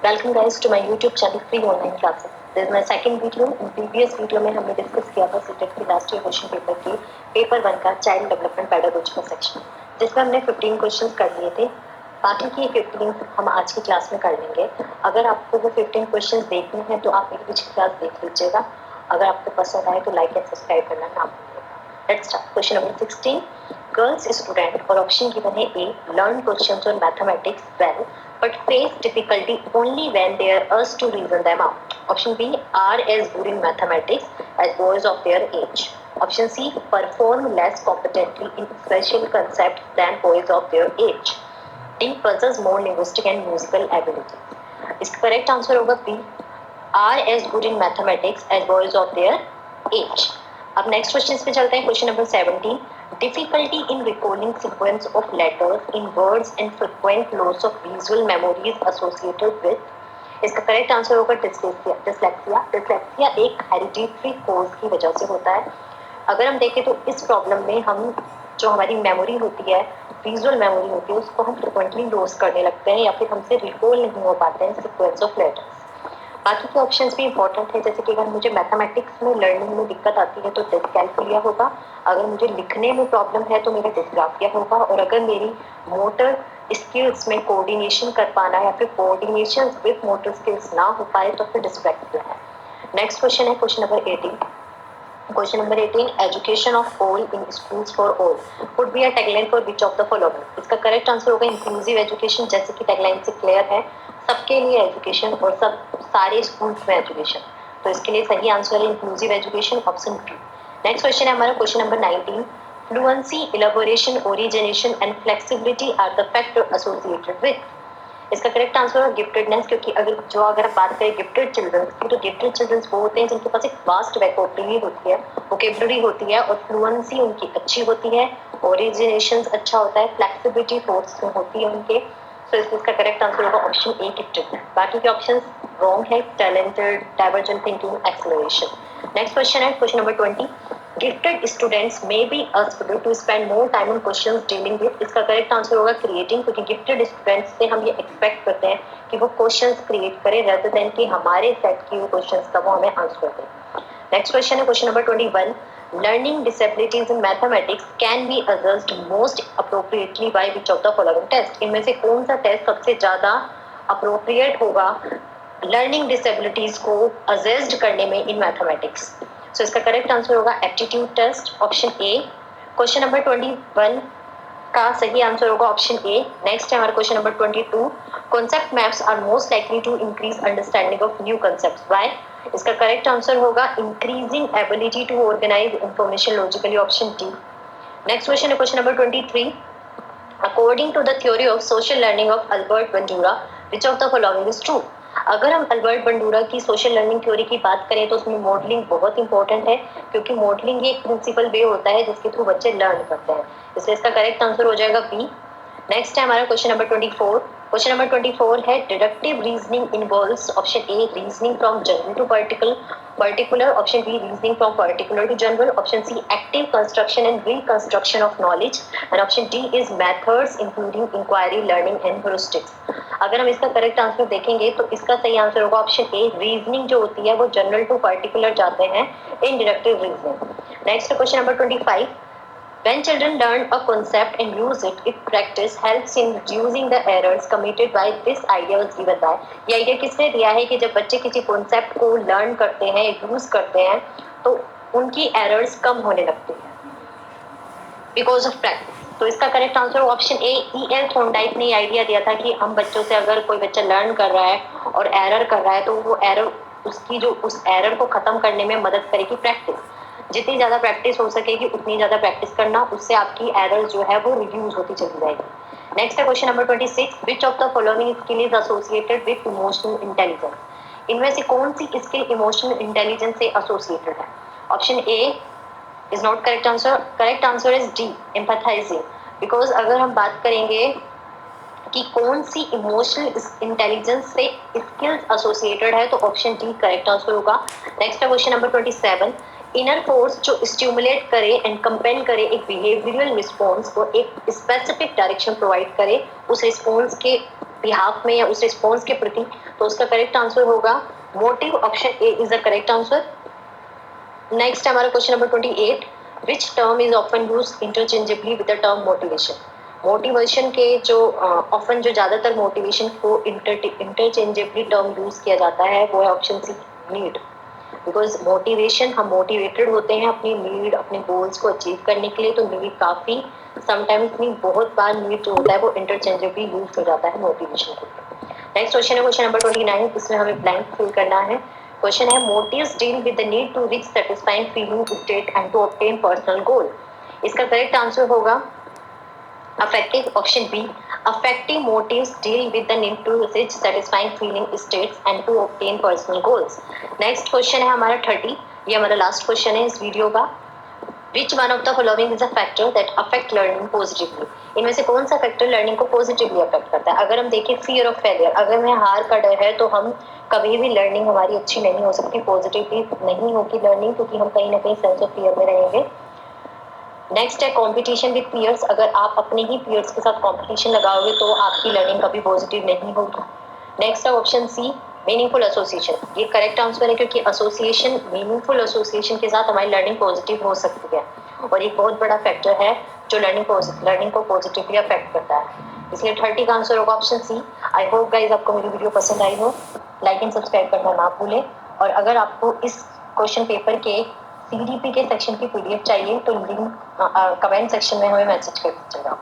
Welcome guys to my YouTube channel free online classes. This is my second video. In previous video में हमने discuss किया था CTET के last year question paper के paper 1 का child development pedagogy का section, जिसमें हमने 15 क्वेश्चंस कर लिए थे। बाकी की 15 हम आज की क्लास में कर लेंगे। अगर आपको वो 15 क्वेश्चंस देखने हैं तो आप मेरी पिछली क्लास देख लीजिएगा। अगर आपको पसंद आए तो लाइक एंड सब्सक्राइब करना ना भूलिएगा। Let's start. Question number 16, girls student और ऑप्शन गिवन है A, learn questions on mathematics well but face difficulty only when they are asked to reason them out. Option B, are as good in mathematics as boys of their age. Option C, perform less competently in special concepts than boys of their age. D, possess more linguistic and musical abilities. इसका correct answer होगा B, are as good in mathematics as boys of their age. अब next question पे चलते हैं। Question number 17, difficulty in recalling sequence of letters in words and frequent loss of visual memories associated with। इसका correct answer होगा dyslexia एक hereditary कोज की वजह से होता है। अगर हम देखें तो इस प्रॉब्लम में हम जो हमारी मेमोरी होती है, विजुअल मेमोरी होती है, उसको हम फ्रिक्वेंटली लॉस करने लगते हैं या फिर हमसे रिकॉल नहीं हो पाते हैं सीक्वेंस ऑफ लेटर्स। बाकी के ऑप्शंस भी इंपॉर्टेंट है, जैसे कि अगर मुझे मैथमेटिक्स में लर्निंग में दिक्कत आती है तो डिस्कैल्कुलिया होगा, अगर मुझे लिखने में प्रॉब्लम है तो मेरा डिस्ग्राफिया होगा, और अगर मेरी मोटर स्किल्स में कोऑर्डिनेशन कर पाना या फिर कोऑर्डिनेशन विद मोटर स्किल्स ना हो पाए तो फिर डिस्ग्राफिया है। नेक्स्ट क्वेश्चन है question number 18। Question number 18, education of all in schools for all would be a tagline for which of the following? इसका करेक्ट आंसर होगा इंक्लूसिव एजुकेशन। जैसे कि टैगलाइन से क्लियर है, सबके लिए एजुकेशन और सब सारे स्कूल्स में एजुकेशन, तो इसके लिए सही आंसर है inclusive education, option B. Next question है हमारा question number 19, fluency, elaboration, origination and flexibility are the factor associated with. इसका करेक्ट आंसर है गिफ्टेडनेस, क्योंकि अगर आप बात करें गिफ्टेड चिल्ड्रंस की, तो गिफ्टेड चिल्ड्रंस वो होते हैं जिनके पास एक वास्ट वोकेबलरी होती है और फ्लुएंसी उनकी अच्छी होती है, ओरिजिनेशन अच्छा होता है, फ्लेक्सिबिलिटी थॉट्स में होती है उनके। तो इसका करेक्ट आंसर होगा ऑप्शन ए, गिफ्टेडनेस। बाकी के ऑप्शन रॉन्ग है, talented, divergent thinking, acceleration. Next question है question number 20, gifted students may be asked to spend more time on questions dealing with। इसका करेक्ट आंसर होगा क्रिएटिंग, क्योंकि gifted students से हम ये एक्सपेक्ट करते हैं कि वो क्वेश्चंस क्रिएट करें रेदर देन कि हमारे सेट की क्वेश्चंस का वो हमें आंसर दें। नेक्स्ट क्वेश्चन है question number 21, learning disabilities in mathematics can be assessed most appropriately by which of the following test. इनमें से कौन सा टेस्ट सबसे ज्यादा अप्रोप्रिएट होगा लर्निंग डिसेबिलिटीज को असेस्ड करने में इन मैथमेटिक्स? सो इसका करेक्ट आंसर होगा aptitude test, option A. Question number 21 का सही आंसर होगा ऑप्शन ए। नेक्स्ट है हमारा question number 22, concept maps are most likely to increase understanding of new concepts why. इसका करेक्ट आंसर होगा increasing ability to organise information logically, option D. Next question है question number 23, according to the theory of social learning of Albert Bandura which of the following is true. अगर हम Albert Bandura की social learning theory की बात करें तो उसमें modelling बहुत इंपॉर्टेंट है, क्योंकि मॉडलिंग एक प्रिंसिपल वे होता है जिसके थ्रू बच्चे लर्न करते हैं, इसलिए इसका करेक्ट आंसर हो जाएगा बी। नेक्स्ट है हमारा क्वेश्चन नंबर 24। क्वेश्चन नंबर 24 है deductive reasoning involves, option A reasoning from general to particular, option B reasoning from particular to general, option C active construction and reconstruction of knowledge, and option D is methods including inquiry, learning and heuristics. अगर हम इसका correct answer देखेंगे तो इसका सही answer होगा option A, reasoning जो होती है वो जनरल टू पर्टिकुलर जाते हैं in deductive reasoning. Next question number 25, when children learn a concept and use it practice helps in reducing the errors committed by this idea was given by। ये idea किसने दिया है कि जब बच्चे किसी कॉन्सेप्ट को लर्न करते हैं, यूज करते हैं, तो उनकी एरर्स कम होने लगती है बिकॉज ऑफ प्रैक्टिस। तो इसका correct answer option A, E.L. Thorndike ने आइडिया दिया था कि हम बच्चों से, अगर कोई बच्चा लर्न कर रहा है और एरर कर रहा है तो वो एरर, उसकी जो उस एरर को खत्म करने में मदद करेगी प्रैक्टिस। जितनी ज्यादा प्रैक्टिस हो सकेगी उतनी ज्यादा प्रैक्टिस करना, उससे आपकी एरर जो है वो रिड्यूस होती चली जाएगी। नेक्स्ट है question number 26, which of the following skill is associated with emotional intelligence. इनमें से कौन सी स्किल इमोशनल इंटेलिजेंस से एसोसिएटेड है? Option A is not correct answer, correct answer is D, empathizing. Because अगर हम बात करेंगे कि कौन सी इमोशनल इंटेलिजेंस से स्किल्स एसोसिएटेड है तो ऑप्शन डी करेक्ट आंसर होगा। नेक्स्ट है क्वेश्चन नंबर 27, इनर फोर्स जो स्टिमुलेट करे एंड कंपेल करे एक बिहेवियरल रिस्पॉन्स और एक स्पेसिफिक डायरेक्शन प्रोवाइड करे उस रिस्पॉन्स के बिहाफ में या उस रिस्पॉन्स के प्रति, तो उसका करेक्ट आंसर होगा motive, option A is the correct answer. Next है हमारा question number 28, which term is often use interchangeably with the term motivation. Motivation के जो ऑफन जो ज्यादातर मोटिवेशन को इंटरचेंजेबली टर्म यूज किया जाता है वो है option C, need. Because motivation, हम मोटिवेटेड होते हैं अपनी नीड, अपने गोल्स को अचीव करने के लिए, तो नीड काफी समटाइम्स नहीं, बहुत बार नीड जो होता है वो इंटरचेंजेबली यूज हो जाता है मोटिवेशन को। नेक्स्ट क्वेश्चन है क्वेश्चन नंबर 29, इसमें हमें ब्लैंक फिल करना है। क्वेश्चन है motives deal with the need to reach satisfying feeling state and to obtain personal goal. इसका करेक्ट आंसर होगा affective, option B, affective motives deal with the need to reach satisfying feeling states and to obtain personal goals। Next question है हमारा 30, ये हमारा last question है इस video का। Which one of the following is a factor that affect learning positively? इनमें से कौन सा फैक्टर लर्निंग को पॉजिटिवली अफेक्ट करता है? अगर हम देखें फियर ऑफ फेलियर, अगर हमें हार का डर है तो हम कभी भी लर्निंग हमारी अच्छी नहीं हो सकती, पॉजिटिवली नहीं होगी लर्निंग, क्योंकि हम कहीं ना कहीं सेंस ऑफ फियर में रहेंगे। नेक्स्ट है कंपटीशन विद पीयर्स, अगर आप अपने ही पीयर्स के साथ कंपटीशन लगाओगे तो आपकी लर्निंग कभी पॉजिटिव नहीं होगी। नेक्स्ट है ऑप्शन सी, मीनिंगफुल एसोसिएशन, ये करेक्ट आंसर है क्योंकि एसोसिएशन, मीनिंगफुल एसोसिएशन के साथ हमारी लर्निंग पॉजिटिव हो सकती है और एक बहुत बड़ा फैक्टर है जो लर्निंग को पॉजिटिवली अफेक्ट करता है। इसलिए 30 का आंसर होगा option C. I hope guys आपको मेरी वीडियो पसंद आई हो, लाइक एंड सब्सक्राइब करना ना भूलें, और अगर आपको इस क्वेश्चन पेपर के CDP के सेक्शन की PDF चाहिए तो लिंक कमेंट सेक्शन में हमें मैसेज कर दीजिएगा।